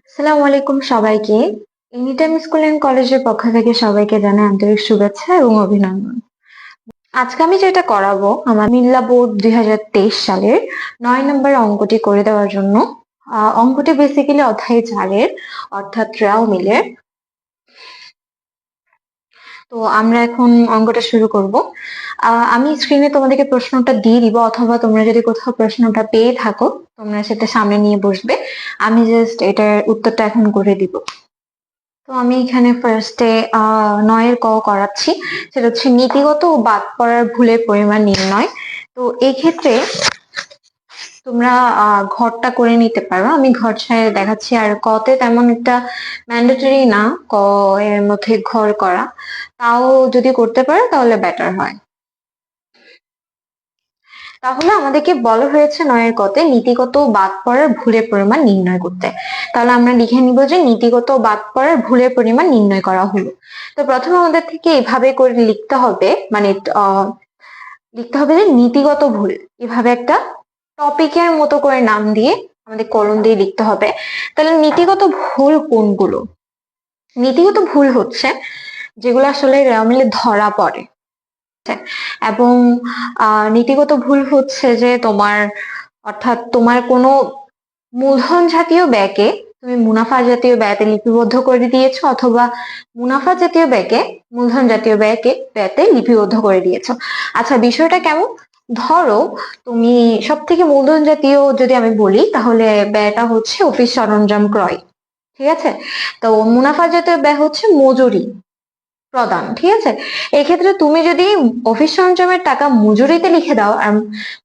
আসসালামু আলাইকুম সবাইকে। এনিটাইম স্কুল এন্ড কলেজের পক্ষ থেকে সবাইকে জানাই আন্তরিক শুভেচ্ছা এবং অভিনন্দন। আজকে আমি যেটা করাবো আমার মিল্লা বোর্ড 2023 সালের 9 নম্বর অঙ্কটি করে দেওয়ার জন্য। অঙ্কটি বেসিক্যালি অধ্যায় 4-এর অর্থাৎ রাও মিলের। তো আমরা এখন অঙ্কটা শুরু করব। আমি স্ক্রিনে তোমাদেরকে প্রশ্নটা দিয়ে দিব, অথবা তোমরা যদি কোথাও প্রশ্নটা পেয়ে থাকো তোমরা সেটা সামনে নিয়ে বসবে। আমি জাস্ট এটার উত্তরটা এখন করে দিব। তো আমি এখানে ফার্স্টে 9-এর ক করাচ্ছি। সেটা হচ্ছে নীতিগত ও বাদ পড়ার ভুলের পরিমাণ নির্ণয়। তো এই ক্ষেত্রে তোমরা ঘরটা করে নিতে পারো, আমি ঘর ছাড়া দেখাচ্ছি। আর কতে তেমন একটা ম্যান্ডেটরি না ক এর মধ্যে ঘর করা, তাও যদি করতে পারো তাহলে বেটার হয়। তাহলে আমাদেরকে বলা হয়েছে 9-এর কতে নীতিগত বাদ পড়ার ভুলের পরিমাণ নির্ণয় করতে। তাহলে আমরা লিখে নিব যে নীতিগত বাদ পড়ার ভুলের পরিমাণ নির্ণয় করা হলো। তো প্রথমে আমাদের থেকে এভাবে করে লিখতে হবে, মানে লিখতে হবে যে নীতিগত ভুল, এভাবে একটা টপিকের মতো করে নাম দিয়ে আমাদের কলম দিয়ে লিখতে হবে। তাহলে নীতিগত ভুল কোনগুলো? নীতিগত ভুল হচ্ছে যেগুলো আসলে মিলে ধরা পড়ে। এবং নীতিগত ভুল হচ্ছে যে অর্থাৎ তোমার কোনো মূলধন জাতীয় ব্যয়কে তুমি মুনাফা জাতীয় ব্যয়তে লিপিবদ্ধ করে দিয়েছো, অথবা মুনাফা জাতীয় ব্যয়কে মূলধন জাতীয় ব্যয়তে লিপিবদ্ধ করে দিয়েছো। আচ্ছা, বিষয়টা কেমন? ধরো তুমি সব থেকে মূলধন জাতীয় যদি আমি বলি তাহলে ব্যয়টা হচ্ছে অফিস সরঞ্জাম ক্রয়, ঠিক আছে। তো মুনাফা জাতীয় ব্যয় হচ্ছে মজুরি প্রদান, ঠিক আছে। এক্ষেত্রে তুমি যদি অফিস সরঞ্জামের টাকা মজুরিতে লিখে দাও আর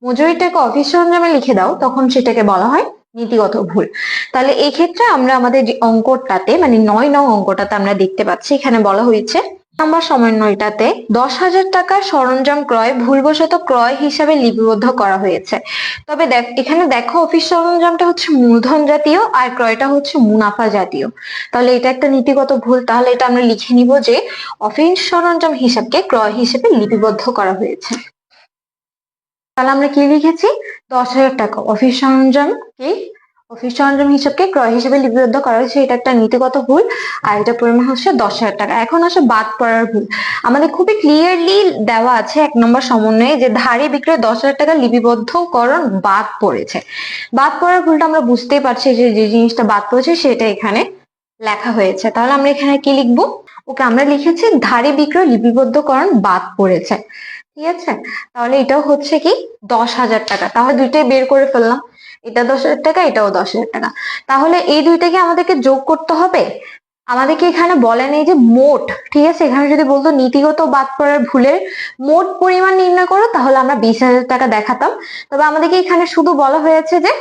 মজুরির টাকা অফিস সরঞ্জামে লিখে দাও, তখন সেটাকে বলা হয় নীতিগত ভুল। তাহলে এই ক্ষেত্রে আমরা আমাদের যে অঙ্কটাতে, মানে 9 নং অঙ্কটাতে আমরা দেখতে পাচ্ছি এখানে বলা হয়েছে নাম্বার সমন্বয়টাতে 10,000 টাকার সরঞ্জাম ক্রয় ভুলবশত ক্রয় হিসাবে লিপিবদ্ধ করা হয়েছে। তবে এখানে দেখো অফিস সরঞ্জামটা হচ্ছে মূলধন জাতীয় আর ক্রয়টা হচ্ছে মুনাফা জাতীয়। তাহলে এটা একটা নীতিগত ভুল। তাহলে এটা আমরা লিখে নিব যে অফিস সরঞ্জাম হিসাবকে ক্রয় হিসেবে লিপিবদ্ধ করা হয়েছে। তাহলে আমরা কি লিখেছি? 10,000 টাকা অফিস সরঞ্জাম হিসাবকে ক্রয় হিসেবে লিপিবদ্ধ করা হয়েছে, এটা একটা নীতিগত ভুল। আর এটা পরিমাণ হচ্ছে 10,000 টাকা। এখন আসে বাদ পড়ার ভুল। আমাদের খুবই ক্লিয়ারলি দেওয়া আছে 1 নম্বর সমন্বয়ে যে ধারে বিক্রয় 10,000 টাকা লিপিবদ্ধকরণ বাদ পড়েছে। বাদ পড়ার ভুলটা আমরা বুঝতেই পারছি যে যে জিনিসটা বাদ পড়েছে সেটা এখানে লেখা হয়েছে। তাহলে আমরা এখানে কি লিখবো? ওকে, আমরা লিখেছি ধারে বিক্রয় লিপিবদ্ধকরণ বাদ পড়েছে, ঠিক আছে। তাহলে এটাও হচ্ছে কি 10,000 টাকা। তাহলে দুইটাই বের করে ফেললাম, এটা 10,000 টাকা, এটাও 10,000 টাকা। তাহলে এই দুইটাকে আমাদেরকে যোগ করতে হবে। আমাদেরকে এখানে বলে নেই যে মোট, ঠিক আছে। এখানে যদি বলতো নীতিগত বাদ পড়ার ভুলের মোট পরিমাণ নির্ণয় করো তাহলে আমরা 20,000 টাকা দেখাতাম। তবে আমাদেরকে এখানে শুধু বলা হয়েছে যে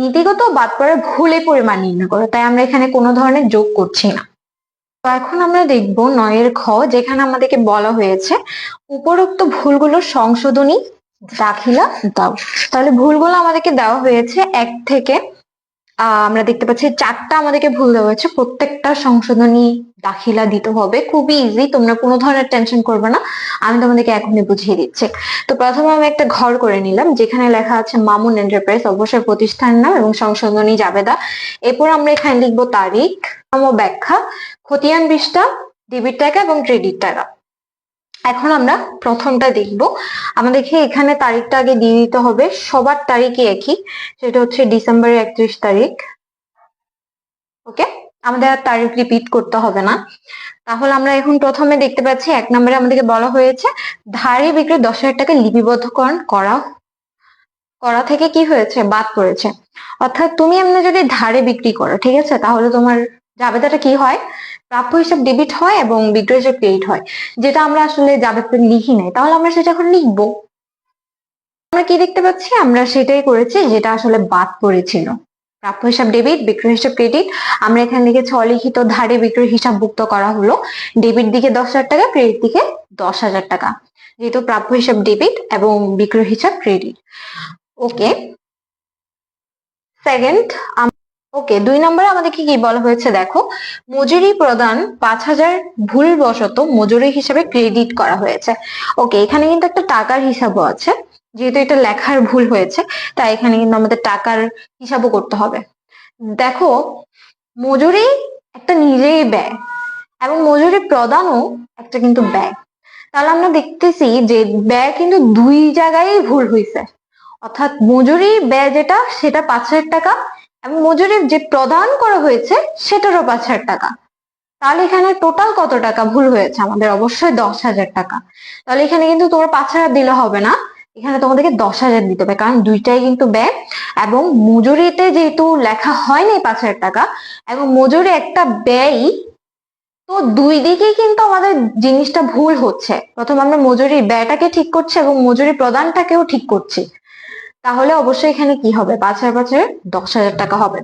নীতিগত বাদ পড়ার ভুলের পরিমাণ নির্ণয় করো, তাই আমরা এখানে কোনো ধরনের যোগ করছি না। তো এখন আমরা দেখব 9-এর খ, যেখানে আমাদেরকে বলা হয়েছে উপরোক্ত ভুলগুলোর সংশোধনী দাখিলা দাও। তাহলে ভুলগুলো আমাদেরকে দেওয়া হয়েছে 1 থেকে আমরা দেখতে পাচ্ছি 4টা আমাদেরকে ভুল দেওয়া হয়েছে। প্রত্যেকটা সংশোধনী দাখিলা দিতে হবে, খুবই ইজি, তোমরা কোনো ধরনের টেনশন করবে না, আমি তোমাদেরকে এখনই বুঝিয়ে দিচ্ছি। তো প্রথমে আমি একটা ঘর করে নিলাম যেখানে লেখা আছে মামুন এন্টারপ্রাইজ, অবশ্যই প্রতিষ্ঠান নাম এবং সংশোধনী জাবেদা। এরপর আমরা এখানে লিখবো তারিখ ও ব্যাখ্যা, খতিয়ান পৃষ্ঠা, ডেবিট টাকা এবং ক্রেডিট টাকা। এখন আমরা প্রথমটা দেখব। আমাদেরকে এখানে তারিখটা আগে দিয়ে দিতে হবে, সবার তারিখই একই, সেটা হচ্ছে ডিসেম্বরের 31 তারিখ। ওকে, আমাদের আর তারিখ রিপিট করতে হবে না। তাহলে আমরা এখন প্রথমে দেখতে পাচ্ছি 1 নম্বরে আমাদেরকে বলা হয়েছে ধারে বিক্রয় 10,000 টাকা লিপিবদ্ধকরণ করা থেকে কি হয়েছে? বাদ পড়েছে। অর্থাৎ তুমি এমনি যদি ধারে বিক্রি করো, ঠিক আছে, তাহলে তোমার জাবেদাটা কি হয়? প্রাপ্য হিসাব ডেবিট হয় এবং বিক্রয় হিসাব ক্রেডিট হয়, যেটা আমরা আসলে জাবেদাতে লিখি নাই। তাহলে আমরা সেটা এখন লিখবো। আমরা কি দেখতে পাচ্ছি? আমরা সেটাই করেছি যেটা আসলে বাদ পড়েছিল। প্রাপ্য হিসাব ডেবিট, বিক্রয় হিসাব ক্রেডিট। আমরা এখানে লিখেছি অলিখিত ধারে বিক্রয় হিসাব ভুক্ত করা হলো, ডেবিট দিকে 10,000 টাকা, ক্রেডিট দিকে 10,000 টাকা, যেহেতু প্রাপ্য হিসাব ডেবিট এবং বিক্রয় হিসাব ক্রেডিট। ওকে, সেকেন্ড। ওকে, 2 নম্বরে আমাদেরকে কি বলা হয়েছে দেখো, মজুরি প্রদান 5,000 ভুলবশত মজুরি হিসাবে ক্রেডিট করা হয়েছে। ওকে, এখানে কিন্তু একটা টাকার হিসাবও আছে, যেহেতু এটা লেখার ভুল হয়েছে তাই এখানে কিন্তু আমাদের টাকার হিসাবও করতে হবে। দেখো মজুরি একটা নিজেই ব্যয় এবং মজুরি প্রদানও একটা কিন্তু ব্যয়। তাহলে আমরা দেখতেছি যে ব্যয় কিন্তু দুই জায়গায় ভুল হয়েছে, অর্থাৎ মজুরি ব্যয় যেটা সেটা 5,000 টাকা এবং মজুরি যে প্রদান করা হয়েছে সেটারও 5,000 টাকা। তাহলে এখানে টোটাল কত টাকা ভুল হয়েছে আমাদের? অবশ্যই 10,000 টাকা। তাহলে এখানে কিন্তু তোমরা 5,000 দিলে হবে না, এখানে তোমাদেরকে 10,000 দিতে হবে, কারণ দুইটাই কিন্তু ব্যয় এবং মজুরিতে যেহেতু লেখা হয়নি 5,000 টাকা এবং মজুরি একটা ব্যয়, তো দুই দিকেই কিন্তু আমাদের জিনিসটা ভুল হচ্ছে। প্রথম আমরা মজুরির ব্যয়টাকে ঠিক করছি এবং মজুরি প্রদানটাকেও ঠিক করছি, তাহলে অবশ্যই এখানে কি হবে? 5,000 10,000 টাকা হবে।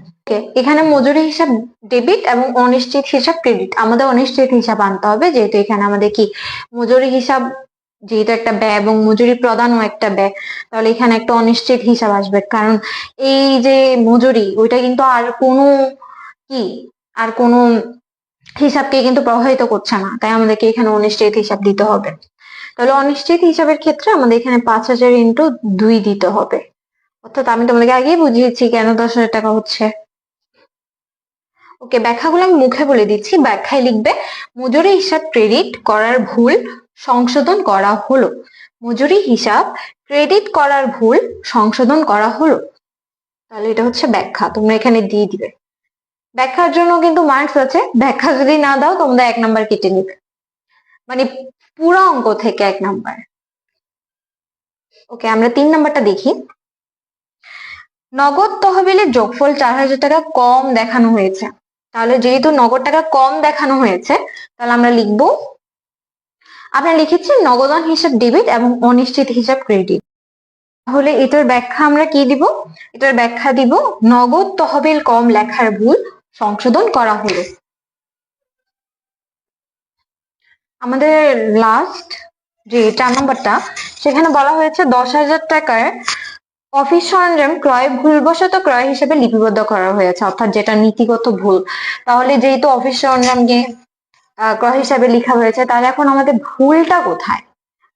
এখানে মজুরি হিসাব ডেবিট এবং অনিশ্চিত হিসাব ক্রেডিট। আমাদের অনিশ্চিত হিসাব আনতে হবে, যেহেতু এখানে আমাদের কি মজুরি হিসাব যেহেতু একটা ব্যয় এবং মজুরি প্রদানও একটা ব্যয়, তাহলে এখানে একটা অনিশ্চিত হিসাব আসবে, কারণ এই যে মজুরি ওইটা কিন্তু আর কোনো কি আর কোনো হিসাবকে কিন্তু প্রভাবিত করছে না, তাই আমাদেরকে এখানে অনিশ্চিত হিসাব দিতে হবে। তাহলে অনিশ্চিত হিসাবের ক্ষেত্রে আমাদের এখানে 5,000 ইন্টু 2 দিতে হবে, অর্থাৎ আমি তোমাদেরকে আগেই বুঝিয়েছি কেন 10,000 টাকা হচ্ছে। ওকে, ব্যাখ্যাগুলো আমি মুখে বলে দিচ্ছি, ব্যাখ্যায় লিখবে মজুরি হিসাব ক্রেডিট করার ভুল সংশোধন করা হলো। মজুরি হিসাব ক্রেডিট করার ভুল সংশোধন করা হলো। তাহলে এটা হচ্ছে ব্যাখ্যা, তোমরা এখানে দিয়ে দিবে। ব্যাখ্যার জন্য কিন্তু মার্কস আছে, ব্যাখ্যা যদি না দাও তোমরা 1 নাম্বার কেটে নিবে, মানে পুরো অঙ্ক থেকে 1 নাম্বার। ওকে, আমরা 3 নাম্বারটা দেখি। নগদ তহবিলের যোগফল 4,000 টাকা কম দেখানো হয়েছে। তাহলে যেহেতু নগদ টাকা কম দেখানো হয়েছে, তাহলে আমরা লিখবো, আমরা লিখেছি নগদান হিসাব ডেবিট এবং অনিশ্চিত হিসাব ক্রেডিট। তাহলে এটার ব্যাখ্যা আমরা কি দিব? এটার ব্যাখ্যা দিব নগদ তহবিল কম লেখার ভুল সংশোধন করা হলো। আমাদের লাস্ট যে 4 নাম্বারটা, সেখানে বলা হয়েছে 10,000 টাকার অফিস সরঞ্জাম ক্রয় ভুলবশত ক্রয় হিসেবে লিপিবদ্ধ করা হয়েছে, অর্থাৎ যেটা নীতিগত ভুল। তাহলে যেহেতু অফিস সরঞ্জামকে ক্রয় হিসাবে লেখা হয়েছে, তাহলে এখন আমাদের ভুলটা কোথায়?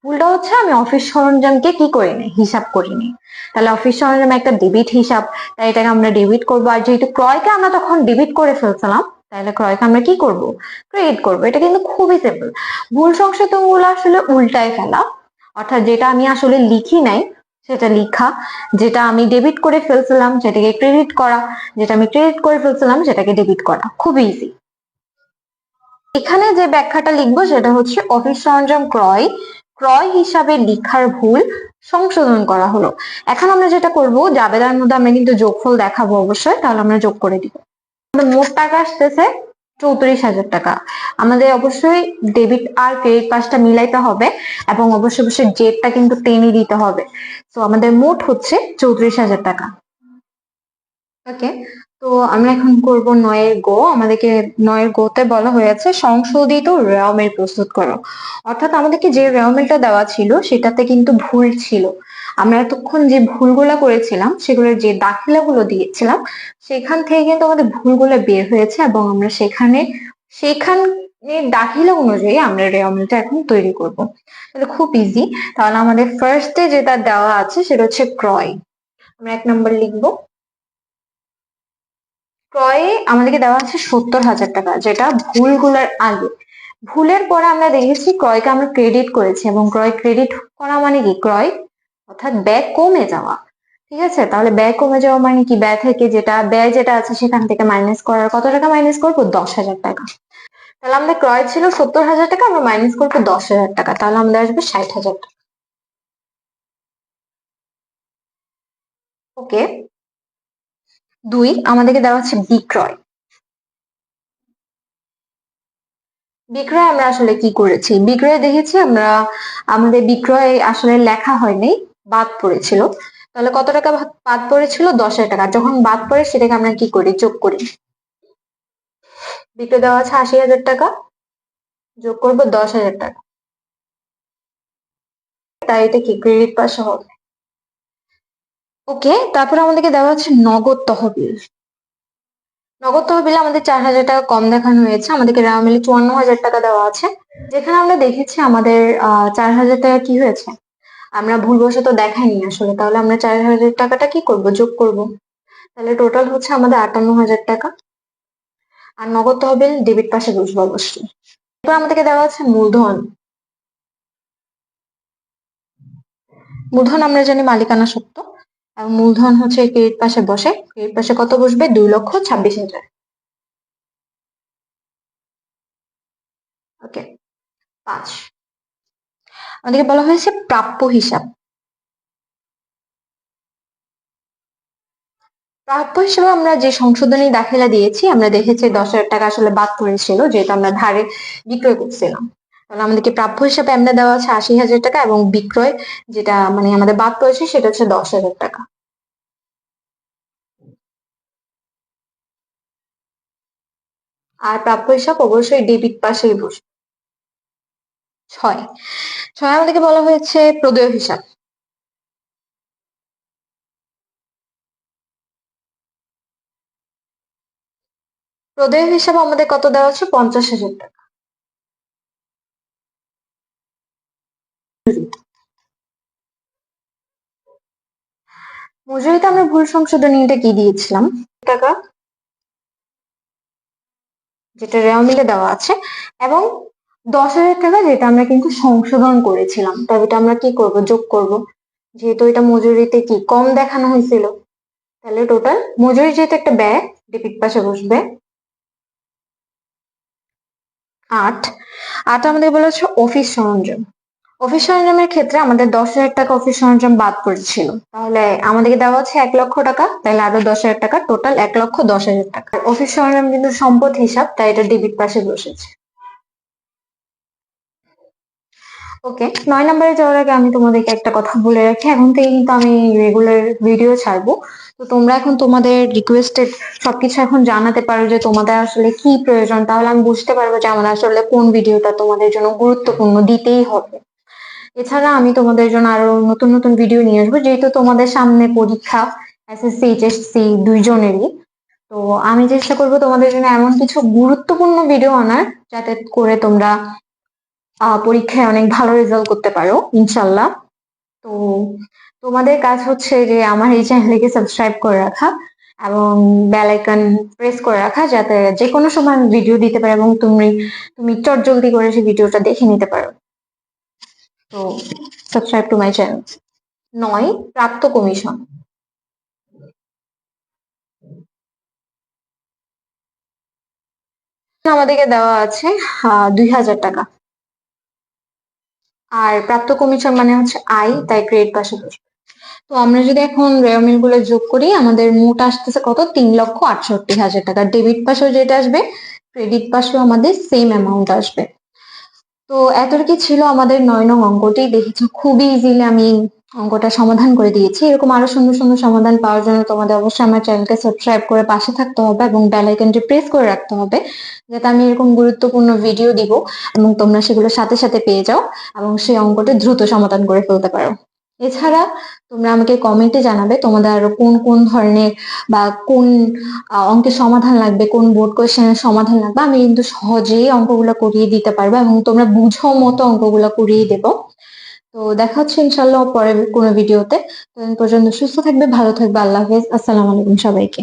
ভুলটা হচ্ছে আমি অফিস সরঞ্জামকে কি করিনি, হিসাব করিনি। তাহলে অফিস সরঞ্জাম একটা ডেবিট হিসাব, তাই এটাকে আমরা ডেবিট করবো। আর যেহেতু ক্রয়কে আমরা তখন ডেবিট করে ফেলছিলাম, তাহলে ক্রয়কে আমরা কি করব? ক্রেডিট করবো। এটা কিন্তু খুবই সিম্পল। ভুল সংশোধন গুলো আসলে উল্টায় ফেলা, অর্থাৎ যেটা আমি আসলে লিখি নাই সেটা লিখা, যেটা আমি ডেবিট করে ফেলছিলাম সেটাকে ক্রেডিট করা, যেটা আমি ক্রেডিট করে ফেলছিলাম সেটাকে ডেবিট করা, খুব ইজি। এখানে যে ব্যাখ্যাটা লিখবো সেটা হচ্ছে অফিস সরঞ্জাম ক্রয় ক্রয় হিসাবে লিখার ভুল সংশোধন করা হলো। এখন আমরা যেটা করব, জাবেদার মধ্যে আমরা কিন্তু যোগফল দেখাবো অবশ্যই, তাহলে আমরা যোগ করে দিব। মোট টাকা আসতেছে 34,000 টাকা। আমাদের অবশ্যই ডেবিট আর ক্রেডিট পাশটা মিলাইতে হবে এবং অবশ্যই অবশ্যই জেডটা কিন্তু টেনে দিতে হবে। তো আমাদের মোট হচ্ছে 34,000 টাকা। ওকে, তো আমরা এখন করব 9 গো। আমাদেরকে 9 গোতে বলা হয়েছে সংশোধিত রেওয়া মিল প্রস্তুত করো। অর্থাৎ আমাদেরকে যে রেওয়া মিলটা দেওয়া ছিল সেটাতে কিন্তু ভুল ছিল। আমরা এতক্ষণ যে ভুলগুলা করেছিলাম সেগুলোর যে দাখিলাগুলো দিয়েছিলাম সেখান থেকে কিন্তু আমাদের ভুলগুলো বের হয়েছে এবং আমরা সেখানে দাখিলা অনুযায়ী আমরা রেওয়া মিলটা এখন তৈরি করব। তাহলে খুব ইজি। তাহলে আমাদের ফার্স্টে যেটা দেওয়া আছে সেটা হচ্ছে ক্রয়। আমরা 1 নম্বর লিখবো। ক্রয়ে আমাদেরকে দেওয়া আছে 70,000 টাকা, যেটা ভুলগুলোর আগে। ভুলের পরে আমরা দেখেছি ক্রয়কে আমরা ক্রেডিট করেছি এবং ক্রয় ক্রেডিট করা মানে কি? ক্রয় অর্থাৎ ব্যয় কমে যাওয়া। ঠিক আছে, তাহলে ব্যয় কমে যাওয়া মানে কি? ব্যয় থেকে যেটা ব্যয় যেটা আছে সেখান থেকে মাইনাস করার, কত টাকা মাইনাস করবো? 10,000 টাকা। তাহলে আমাদের ক্রয় ছিল 70,000 টাকা, আমরা মাইনাস করবো 10,000 টাকা, তাহলে আমাদের আসবে 60,000 টাকা। ওকে, 2 আমাদেরকে দেওয়া হচ্ছে বিক্রয়। বিক্রয় আমরা আসলে কি করেছি? বিক্রয় দেখেছি আমরা, আমাদের বিক্রয় আসলে লেখা হয়নি, বাদ পড়েছিল। তাহলে কত টাকা বাদ পড়েছিল? 10,000 টাকা। যখন বাদ পড়ে সেটাকে আমরা কি করি? যোগ করি। বিক্রয় দেওয়া আছে 80,000 টাকা, যোগ করবো 10,000 টাকা, তাই এটা কি ক্রেডিট পাশে হবে। ওকে, তারপরে আমাদেরকে দেওয়া হচ্ছে নগদ তহবিল। নগদ তহবিলে আমাদের 4,000 টাকা কম দেখানো হয়েছে, আমাদেরকে রেওয়া মিলে 54,000 টাকা দেওয়া আছে। যেখানে আমরা দেখেছি আমাদের 4,000 টাকা কি হয়েছে, আমরা ভুলবশত দেখাইনি আসলে, তাহলে আমরা 4,000 টাকাটা কি করব? যোগ করব। তাহলে টোটাল হচ্ছে আমাদের 58,000 টাকা। আর নগদ তহবিল ডেবিট পাশে বসবে অবশ্যই। এরপর আমাদেরকে দেওয়া আছে মূলধন। মূলধন আমরা জানি মালিকানা সত্ত্ব, আর মূলধন হচ্ছে ক্রেডিট পাশে বসে। ক্রেডিট পাশে কত বসবে? 2,26,000। ওকে। 5, আমাদেরকে বলা হয়েছে প্রাপ্য হিসাব। প্রাপ্য হিসেবে আমরা যে সংশোধনী দাখিলা দিয়েছি, আমরা দেখেছি 10,000 টাকা আসলে বাদ পড়েছিল, যেহেতু আমরা ধারে বিক্রয় করছিলাম। তাহলে আমাদেরকে প্রাপ্য হিসাবে আমরা দেওয়া আছে 80,000 টাকা, এবং বিক্রয় যেটা মানে আমাদের বাদ পড়েছে সেটা হচ্ছে 10,000 টাকা। আর প্রাপ্য হিসাব অবশ্যই ডেবিট পাশেই বসবে। 6, আমাদেরকে বলা হয়েছে প্রদেয় হিসাব। প্রদেয় হিসাবে আমাদের কত দেওয়া আছে? 50,000 টাকা। মজুরিতে আমরা ভুল সংশোধনীটা কি দিয়েছিলাম? টাকা, যেটা রেওয়া মিলে দেওয়া আছে, এবং 10,000 টাকা যেটা আমরা কিন্তু সংশোধন করেছিলাম। তবে এটা আমরা কি করব? যোগ করব, যেহেতু এটা মজুরিতে কি কম দেখানো হয়েছিল। তাহলে টোটাল মজুরি যেহেতু একটা ব্যয়, ডেবিট পাশে বসবে। 8, আমাদের বলা হচ্ছে অফিস সরঞ্জাম। অফিস সরঞ্জামের ক্ষেত্রে আমাদের 10,000 টাকা অফিস সরঞ্জাম বাদ পড়েছিল, তাহলে আমাদেরকে দেওয়া আছে 1,00,000 টাকা, তাহলে আরো 10,000 টাকা, টোটাল 1,10,000 টাকা। অফিস সরঞ্জাম কিন্তু সম্পদ হিসাব, তাই এটা ডেবিট পাশে বসেছে। ওকে, 9 নম্বরে যাওয়ার আগে আমি তোমাদেরকে একটা কথা বলে রাখি, এখন থেকে কিন্তু আমি রেগুলার ভিডিও ছাড়বো। তো তোমরা এখন তোমাদের রিকোয়েস্টেড সবকিছু এখন জানাতে পারো যে তোমাদের আসলে কি প্রয়োজন, তাহলে আমি বুঝতে পারবো যে আমার আসলে কোন ভিডিওটা তোমাদের জন্য গুরুত্বপূর্ণ দিতেই হবে। এছাড়া আমি তোমাদের জন্য আরো নতুন নতুন ভিডিও নিয়ে আসবো, যেহেতু তোমাদের সামনে পরীক্ষা, এসএসসি এইচএসসি দুইজনেরই। তো আমি চেষ্টা করবো তোমাদের জন্য এমন কিছু গুরুত্বপূর্ণ ভিডিও আনার, যাতে করে তোমরা পরীক্ষায় অনেক ভালো রেজাল্ট করতে পারো ইনশাল্লাহ। তো তোমাদের কাজ হচ্ছে যে আমার এই চ্যানেলকে সাবস্ক্রাইব করে রাখা এবং বেল আইকন প্রেস করে রাখা, যাতে যে কোনো সময় ভিডিও দিতে পারো এবং তুমি চটজলদি করে সেই ভিডিওটা দেখে নিতে পারো। তো সাবস্ক্রাইব টু মাই চ্যানেল। 9, প্রাপ্ত কমিশন। আমাদেরকে দেওয়া আছে 2,000 টাকা। আর প্রাপ্ত কমিশন মানে হচ্ছে আয়, তাই ক্রেডিট পাশে বসবে। তো আমরা যদি এখন রেওমিল গুলো যোগ করি, আমাদের মোট আসতেছে কত? 3,68,000 টাকা। ডেবিট পাশেও যেটা আসবে, ক্রেডিট পাশেও আমাদের সেম অ্যামাউন্ট আসবে। তো এতটুকু ছিল আমাদের 9 নং অঙ্কটি। দেখেছো খুবই ইজিলি আমি অঙ্কটা সমাধান করে দিয়েছি। এরকম আরো সুন্দর সুন্দর সমাধান পাওয়ার জন্য তোমাদের অবশ্যই আমার চ্যানেলকে সাবস্ক্রাইব করে পাশে থাকতে হবে এবং বেল আইকনটি প্রেস করে রাখতে হবে, যাতে আমি এরকম গুরুত্বপূর্ণ ভিডিও দিব এবং তোমরা সেগুলো সাথে সাথে পেয়ে যাও এবং সেই অঙ্কটি দ্রুত সমাধান করে ফেলতে পারো। এছাড়া তোমরা আমাকে কমেন্টে জানাবে তোমাদের আরো কোন কোন ধরনের বা কোন অঙ্কের সমাধান লাগবে, কোন বোর্ড কোয়েশ্চেনের সমাধান লাগবে। আমি কিন্তু সহজেই অঙ্কগুলো করিয়ে দিতে পারবো এবং তোমরা বুঝো মতো অঙ্কগুলো করিয়ে দেবো। তো দেখা হচ্ছে ইনশাল্লাহ পরের কোনো ভিডিওতে। ততদিন পর্যন্ত সুস্থ থাকবে, ভালো থাকবে। আল্লাহ হাফেজ, আসসালামু আলাইকুম সবাইকে।